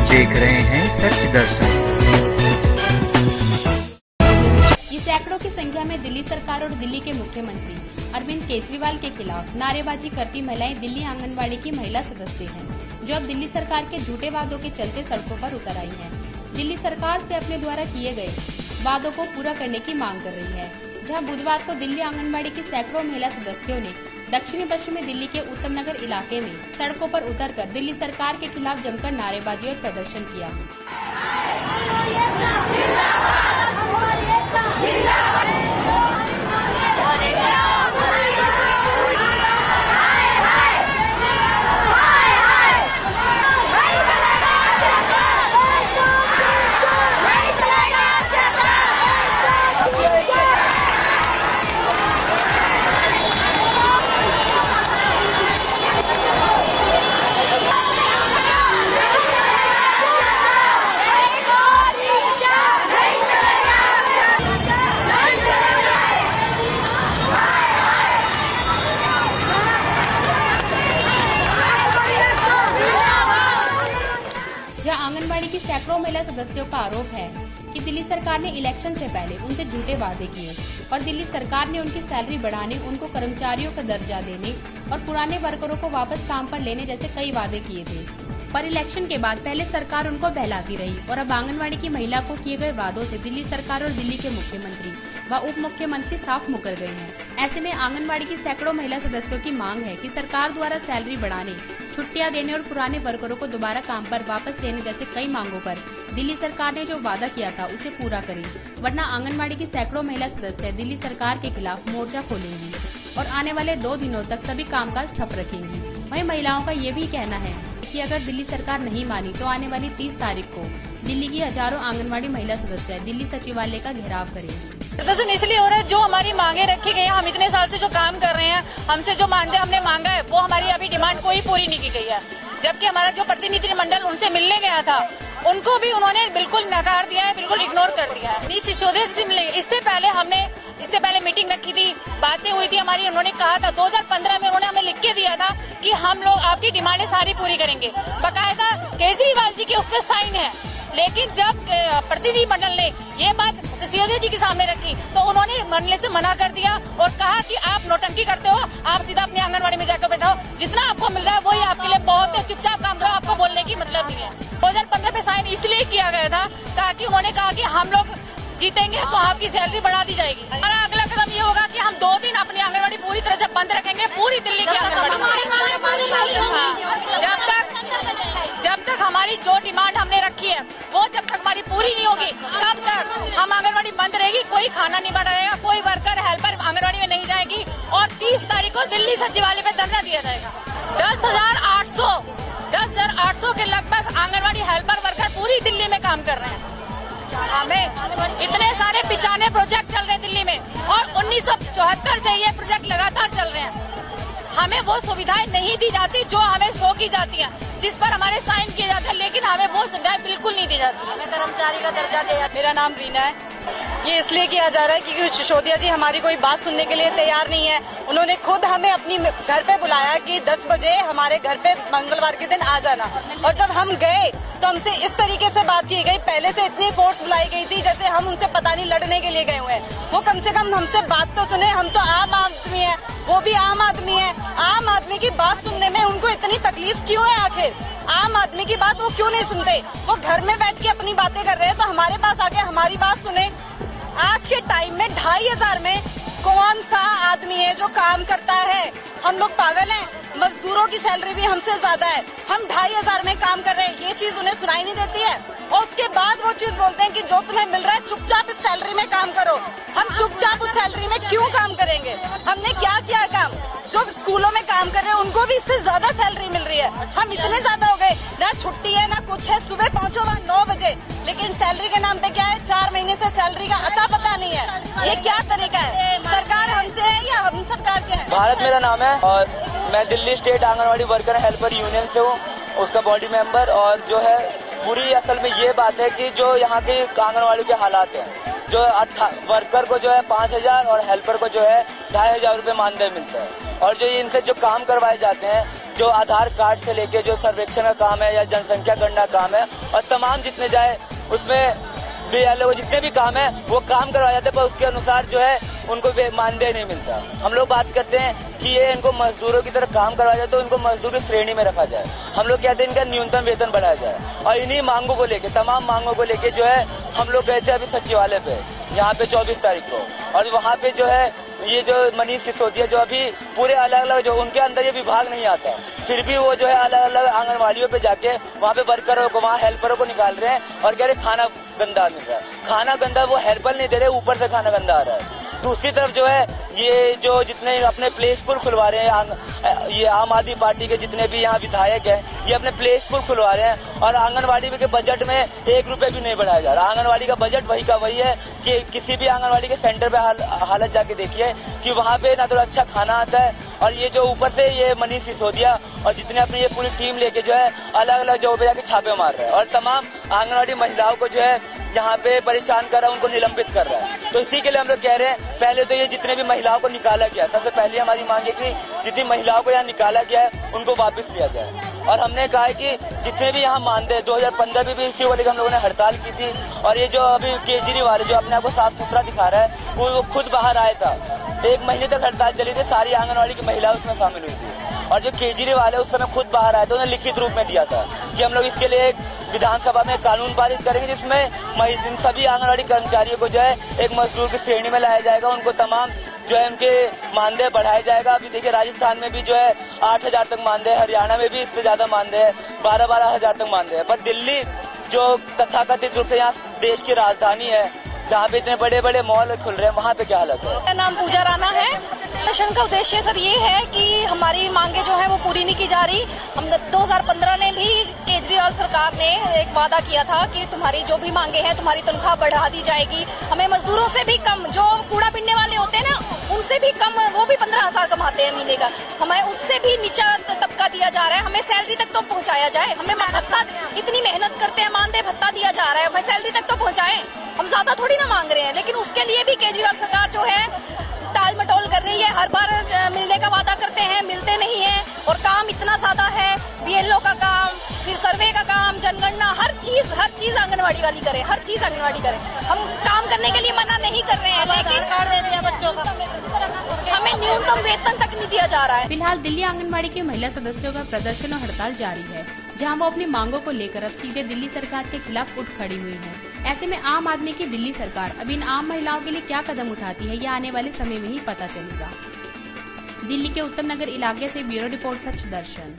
देख रहे हैं सच दर्शन। ये सैकड़ों की संख्या में दिल्ली सरकार और दिल्ली के मुख्यमंत्री अरविंद केजरीवाल के खिलाफ नारेबाजी करती महिलाएं दिल्ली आंगनबाड़ी की महिला सदस्य हैं, जो अब दिल्ली सरकार के झूठे वादों के चलते सड़कों पर उतर आई हैं। दिल्ली सरकार से अपने द्वारा किए गए वादों को पूरा करने की मांग कर रही है। जहां बुधवार को दिल्ली आंगनबाड़ी की सैकड़ों महिला सदस्यों ने दक्षिणी पश्चिमी दिल्ली के उत्तम नगर इलाके में सड़कों पर उतरकर दिल्ली सरकार के खिलाफ जमकर नारेबाजी और प्रदर्शन किया। जहां आंगनबाड़ी की सैकड़ों महिला सदस्यों का आरोप है कि दिल्ली सरकार ने इलेक्शन से पहले उनसे झूठे वादे किए और दिल्ली सरकार ने उनकी सैलरी बढ़ाने, उनको कर्मचारियों का दर्जा देने और पुराने वर्करों को वापस काम पर लेने जैसे कई वादे किए थे। पर इलेक्शन के बाद पहले सरकार उनको बहलाती रही और अब आंगनबाड़ी की महिला को किए गए वादों से दिल्ली सरकार और दिल्ली के मुख्यमंत्री व उप मुख्यमंत्री साफ मुकर गए हैं। ऐसे में आंगनबाड़ी की सैकड़ों महिला सदस्यों की मांग है कि सरकार द्वारा सैलरी बढ़ाने, छुट्टियां देने और पुराने वर्करों को दोबारा काम पर वापस लेने जैसे कई मांगों पर दिल्ली सरकार ने जो वादा किया था उसे पूरा करे, वरना आंगनबाड़ी की सैकड़ों महिला सदस्य दिल्ली सरकार के खिलाफ मोर्चा खोलेंगी और आने वाले 2 दिनों तक सभी कामकाज ठप रखेंगी। वहीं महिलाओं का ये भी कहना है कि अगर दिल्ली सरकार नहीं मानी तो आने वाली 30 तारीख को दिल्ली की हजारों आंगनबाड़ी महिला सदस्य दिल्ली सचिवालय का घेराव करेंगी। प्रदर्शन इसलिए हो रहा है, जो हमारी मांगे रखी गई है, हम इतने साल से जो काम कर रहे हैं, हमसे जो मानदेय हमने मांगा है वो हमारी अभी डिमांड कोई पूरी नहीं की गई है। जबकि हमारा जो प्रतिनिधिमंडल उनसे मिलने गया था उनको भी उन्होंने बिल्कुल नकार दिया है, बिल्कुल इग्नोर कर दिया है। मिस सिसोदिया से मिले, इससे पहले मीटिंग रखी थी, बातें हुई थी हमारी। उन्होंने कहा था 2015 में उन्होंने हमें लिख के दिया था कि हम लोग आपकी डिमांडें सारी पूरी करेंगे, बकायदा केजरीवाल जी के उस पर साइन है। लेकिन जब प्रतिनिधिमंडल ने ये बात सिसोदिया जी के सामने रखी तो उन्होंने मंडल से मना कर दिया और कहा कि आप नौटंकी करते हो, आप सीधा अपनी आंगनबाड़ी में जाकर बैठो, जितना आपको मिल रहा है वही आपके लिए बहुत है, चुपचाप काम करो, आपको बोलने की मतलब नहीं है। 2015 पे साइन इसलिए किया गया था ताकि उन्होंने कहा कि हम लोग जीतेंगे तो आपकी सैलरी बढ़ा दी जाएगी। हमारा अगला कदम ये होगा कि हम 2 दिन अपनी आंगनबाड़ी पूरी तरह से बंद रखेंगे, पूरी दिल्ली की आंगनबाड़ी। जब तक हमारी जो डिमांड हमने रखी है वो जब तक हमारी पूरी नहीं होगी तब तक हम आंगनबाड़ी बंद रहेगी। कोई खाना नहीं बढ़ाएगा, कोई वर्कर हेल्पर आंगनबाड़ी में नहीं जाएगी और 30 तारीख को दिल्ली सचिवालय में धरना दिया जाएगा। 10,800 के लगभग आंगनबाड़ी हेल्पर वर्कर पूरी दिल्ली में काम कर रहे हैं। हमें इतने सारे 95 प्रोजेक्ट चल रहे हैं दिल्ली में और 1974 से ये प्रोजेक्ट लगातार चल रहे हैं। हमें वो सुविधाएं नहीं दी जाती जो हमें शो की जाती है, जिस पर हमारे साइन किए जाते हैं, लेकिन हमें वो सुविधाएं बिल्कुल नहीं दी जाती। हमें कर्मचारी का दर्जा दिया जाता है। मेरा नाम रीना है। ये इसलिए किया जा रहा है क्योंकि सिसोदिया जी हमारी कोई बात सुनने के लिए तैयार नहीं है। उन्होंने खुद हमें अपनी घर पे बुलाया कि 10 बजे हमारे घर पे मंगलवार के दिन आ जाना, और जब हम गए तो हमसे इस तरीके से बात की गई, पहले से इतनी फोर्स बुलाई गई थी जैसे हम उनसे पता नहीं लड़ने के लिए गए हुए हैं। वो कम से कम हमसे बात तो सुने, हम तो आम आदमी है, वो भी आम आदमी है। आम आदमी की बात सुनने में उनको इतनी तकलीफ क्यों है? आखिर आम आदमी की बात वो क्यों नहीं सुनते? वो घर में बैठ के अपनी बातें कर रहे हैं तो हमारे पास आके हमारी बात सुने। आज के टाइम में 2,500 में कौन सा आदमी है जो काम करता है? हम लोग पागल हैं? मजदूरों की सैलरी भी हमसे ज्यादा है, हम 2,500 में काम कर रहे हैं, ये चीज उन्हें सुनाई नहीं देती है। और उसके बाद वो चीज बोलते हैं कि जो तुम्हें मिल रहा है चुपचाप इस सैलरी में काम करो। हम चुपचाप उस सैलरी में क्यों काम करेंगे? हमने क्या किया काम? जो स्कूलों में काम कर रहे हैं उनको भी इससे ज्यादा सैलरी मिल रही है। हम इतने ज्यादा हो गए, ना छुट्टी है ना कुछ है, सुबह पहुंचो वहाँ 9 बजे, लेकिन सैलरी के नाम पे क्या है? 4 महीने से सैलरी का अता पता नहीं है। ये क्या तरीका है? सरकार हमसे है या हम सरकार के हैं? भारत मेरा नाम है और मैं Delhi state anganwadi worker helper union से हूँ, उसका बॉडी मेंबर। और जो है पूरी असल में ये बात है कि जो यहाँ के आंगनवाड़ी के हालात हैं, जो वर्कर को जो है 5,000 और हेल्पर को जो है 2,500 रुपये मानदेय मिलता है, और जो इनसे जो काम करवाए जाते हैं जो आधार कार्ड से लेके जो सर्वेक्षण का काम है या जनसंख्या गणना काम है और तमाम जितने जाए उसमें BLO जितने भी काम है वो काम करवाए जाते हैं, पर उसके अनुसार जो है उनको मानदेय नहीं मिलता। हम लोग बात करते हैं कि ये इनको मजदूरों की तरह काम करवाया जाए तो इनको मजदूर की श्रेणी में रखा जाए। हम लोग कहते हैं इनका न्यूनतम वेतन बढ़ाया जाए। और इन्हीं मांगों को लेके, तमाम मांगों को लेके जो है हम लोग गए थे अभी सचिवालय पे, यहाँ पे 24 तारीख को, और वहाँ पे जो है ये जो मनीष सिसोदिया जो अभी पूरे अलग अलग जो उनके अंदर ये विभाग नहीं आता, फिर भी वो जो है अलग अलग आंगनवाड़ियों पे जाके वहाँ पे वर्करों को, वहाँ हेल्परों को निकाल रहे हैं और कह रहे खाना गंदा मिल रहा है। खाना गंदा वो हेल्पर नहीं दे रहे, ऊपर से खाना गंदा आ रहा है। दूसरी तरफ जो है ये जो जितने अपने प्ले स्कूल खुलवा रहे हैं, ये आम आदमी पार्टी के जितने भी यहाँ विधायक हैं, ये अपने प्ले स्कूल खुलवा रहे हैं और आंगनवाड़ी के बजट में 1 रुपए भी नहीं बढ़ाया जा रहा। आंगनवाड़ी का बजट वही का वही है कि किसी भी आंगनवाड़ी के सेंटर पे हालत जाके देखिए कि वहाँ पे ना तो अच्छा खाना आता है, और ये जो ऊपर से ये मनीष सिसोदिया और जितने अपनी ये पूरी टीम लेके जो है अलग अलग जगहों पे जाके छापे मार रहे हैं और तमाम आंगनवाड़ी महिलाओं को जो है यहाँ पे परेशान कर रहा है, उनको निलंबित कर रहा है। तो इसी के लिए हम लोग कह रहे हैं, पहले तो ये जितने भी महिलाओं को निकाला गया, सबसे पहले हमारी मांग है कि जितनी महिलाओं को यहाँ निकाला गया है उनको वापस लिया जाए। और हमने कहा है कि जितने भी यहाँ मानदेय 2015 में भी इसी को लेकर हम लोगों ने हड़ताल की थी, और ये जो अभी केजरीवाल जो अपने आप को साफ सुथरा दिखा रहा है वो खुद बाहर आया था। 1 महीने तक हड़ताल चली थी, सारी आंगनवाड़ी की महिलाएं उसमें शामिल हुई थी, और जो केजरीवाल है उस समय खुद बाहर आया था, उन्हें लिखित रूप में दिया था कि हम लोग इसके लिए एक विधानसभा में कानून पारित करेंगे जिसमें इन सभी आंगनवाड़ी कर्मचारियों को जो है एक मजदूर की श्रेणी में लाया जाएगा, उनको तमाम जो है उनके मानदेय बढ़ाया जाएगा। अभी देखिए राजस्थान में भी जो है 8,000 तक मानदेय, हरियाणा में भी इससे ज्यादा मानदेय है, 12-12 हजार तक मानदेय है। पर दिल्ली जो तथाकथित रूप से यहाँ देश की राजधानी है, जहाँ पे इतने बड़े बड़े मॉल खुल रहे हैं, वहाँ पे क्या हालत है? मेरा नाम पूजा राणा है। प्रदर्शन का उद्देश्य सर ये है कि हमारी मांगे जो है वो पूरी नहीं की जा रही। हम 2015 में भी केजरीवाल सरकार ने एक वादा किया था कि तुम्हारी जो भी मांगे हैं, तुम्हारी तनख्वाह बढ़ा दी जाएगी। हमें मजदूरों से भी कम, जो कूड़ा बिनने वाले होते हैं ना, उनसे भी कम, वो भी 15,000 कमाते हैं महीने का, हमें उससे भी नीचा तबका दिया जा रहा है। हमें सैलरी तक तो पहुँचाया जाए। हमें भत्ता, इतनी मेहनत करते हैं, मानदेय भत्ता दिया जा रहा है, हमें सैलरी तक तो पहुँचाए। हम ज्यादा थोड़ी ना मांग रहे हैं, लेकिन उसके लिए भी केजरीवाल सरकार जो है टाल मटोल कर रही है। हर बार मिलने का वादा करते हैं, मिलते नहीं है, और काम इतना ज्यादा है। BLO का काम, फिर सर्वे का काम, जनगणना, हर चीज आंगनवाड़ी वाली करे, हर चीज आंगनवाड़ी करे। हम काम करने के लिए मना नहीं कर रहे हैं, लेकिन कार्ड देते हैं बच्चों का, हमें न्यूनतम वेतन तक नहीं दिया जा रहा है। फिलहाल दिल्ली आंगनबाड़ी के महिला सदस्यों का प्रदर्शन और हड़ताल जारी है, जहां वो अपनी मांगों को लेकर अब सीधे दिल्ली सरकार के खिलाफ उठ खड़ी हुई है। ऐसे में आम आदमी की दिल्ली सरकार अब इन आम महिलाओं के लिए क्या कदम उठाती है, यह आने वाले समय में ही पता चलेगा। दिल्ली के उत्तम नगर इलाके से ब्यूरो रिपोर्ट सच दर्शन।